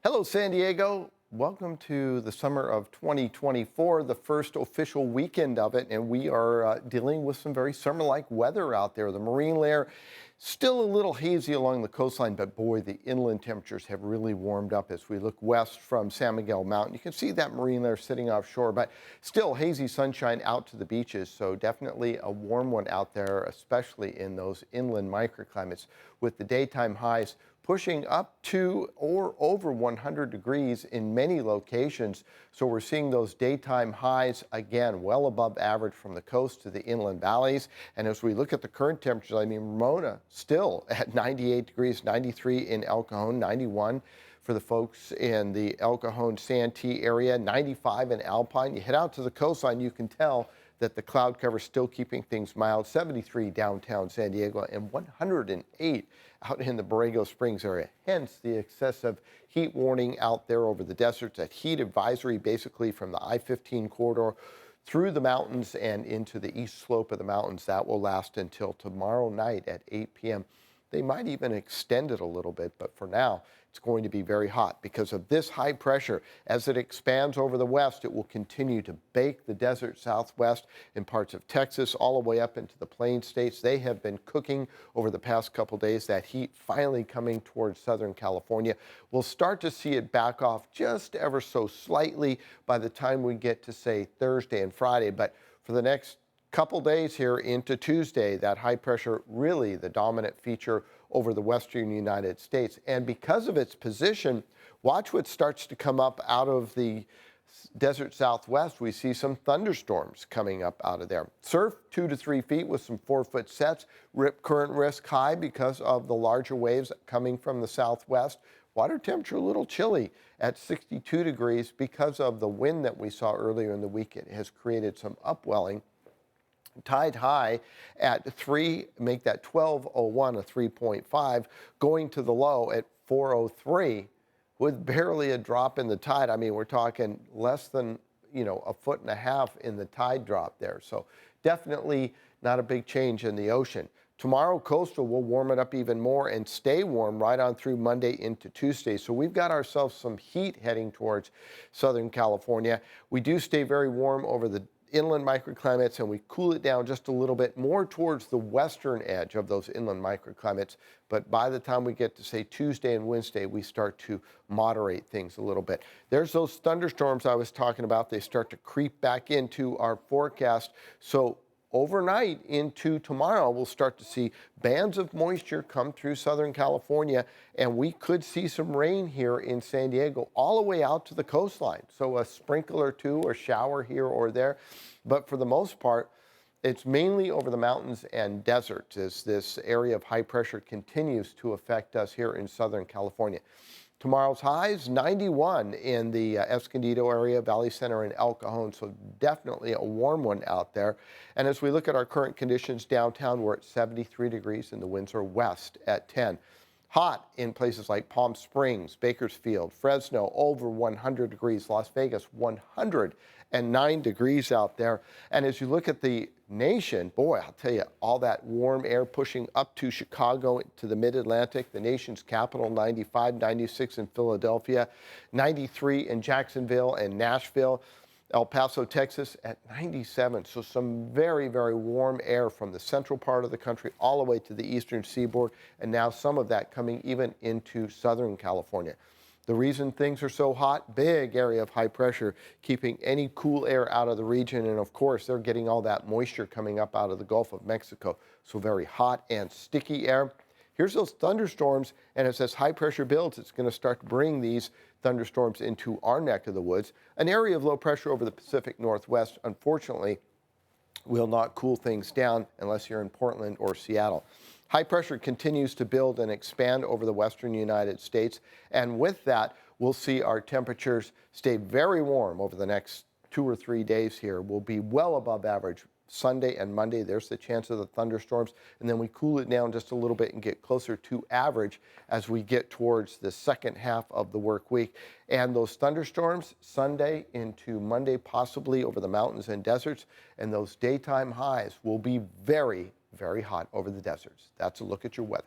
Hello, San Diego. Welcome to the summer of 2024, the first official weekend of it, and we are dealing with some very summer-like weather out there. The marine layer still a little hazy along the coastline, but boy, the inland temperatures have really warmed up as we look west from San Miguel Mountain. You can see that marine layer sitting offshore, but still hazy sunshine out to the beaches, so definitely a warm one out there, especially in those inland microclimates, with the daytime highs pushing up to or over 100 degrees in many locations. So we're seeing those daytime highs again, well above average from the coast to the inland valleys. And as we look at the current temperatures, I mean, Ramona still at 98 degrees, 93 in El Cajon, 91 for the folks in the El Cajon Santee area, 95 in Alpine. You head out to the coastline, you can tell that the cloud cover is still keeping things mild, 73 downtown San Diego and 108 out in the Borrego Springs area. Hence the excessive heat warning out there over the deserts, that heat advisory basically from the I-15 corridor through the mountains and into the east slope of the mountains. That will last until tomorrow night at 8 p.m. They might even extend it a little bit, but for now, it's going to be very hot because of this high pressure. As it expands over the west, it will continue to bake the desert southwest in parts of Texas all the way up into the Plains states. They have been cooking over the past couple days. That heat finally coming towards Southern California. We'll start to see it back off just ever so slightly by the time we get to, say, Thursday and Friday. But for the next couple days here into Tuesday, that high pressure really the dominant feature over the western United States. And because of its position, watch what starts to come up out of the desert southwest. We see some thunderstorms coming up out of there. Surf 2 to 3 feet with some 4-foot sets. Rip current risk high because of the larger waves coming from the southwest. Water temperature a little chilly at 62 degrees because of the wind that we saw earlier in the week. It has created some upwelling. Tide high at 3, make that 12:01 a 3.5, going to the low at 4:03 with barely a drop in the tide. I mean, we're talking less than, a foot and a half in the tide drop there. So definitely not a big change in the ocean. Tomorrow, coastal will warm it up even more and stay warm right on through Monday into Tuesday. So we've got ourselves some heat heading towards Southern California. We do stay very warm over the inland microclimates, and we cool it down just a little bit more towards the western edge of those inland microclimates. But by the time we get to, say, Tuesday and Wednesday, we start to moderate things a little bit. There's those thunderstorms I was talking about. They start to creep back into our forecast. So overnight into tomorrow, we'll start to see bands of moisture come through Southern California, and we could see some rain here in San Diego all the way out to the coastline. So a sprinkle or two or shower here or there. But for the most part, it's mainly over the mountains and deserts as this area of high pressure continues to affect us here in Southern California. Tomorrow's highs, 91 in the Escondido area, Valley Center, and El Cajon, so definitely a warm one out there. And as we look at our current conditions downtown, we're at 73 degrees and the winds are west at 10. Hot in places like Palm Springs, Bakersfield, Fresno, over 100 degrees. Las Vegas, 109 degrees out there. And as you look at the nation, boy, I'll tell you, all that warm air pushing up to Chicago, to the mid-Atlantic, the nation's capital, 95, 96 in Philadelphia, 93 in Jacksonville and Nashville. El Paso, Texas at 97. So some very, very warm air from the central part of the country all the way to the eastern seaboard, and now some of that coming even into Southern California. The reason things are so hot, big area of high pressure, keeping any cool air out of the region. And of course, they're getting all that moisture coming up out of the Gulf of Mexico. So very hot and sticky air. Here's those thunderstorms, and as this high pressure builds, it's going to start to bring these thunderstorms into our neck of the woods. An area of low pressure over the Pacific Northwest, unfortunately, will not cool things down unless you're in Portland or Seattle. High pressure continues to build and expand over the western United States, and with that, we'll see our temperatures stay very warm over the next 2 or 3 days here. We'll be well above average Sunday and Monday. There's the chance of the thunderstorms, and then we cool it down just a little bit and get closer to average as we get towards the second half of the work week. And those thunderstorms Sunday into Monday, possibly over the mountains and deserts, and those daytime highs will be very, very hot over the deserts. That's a look at your weather.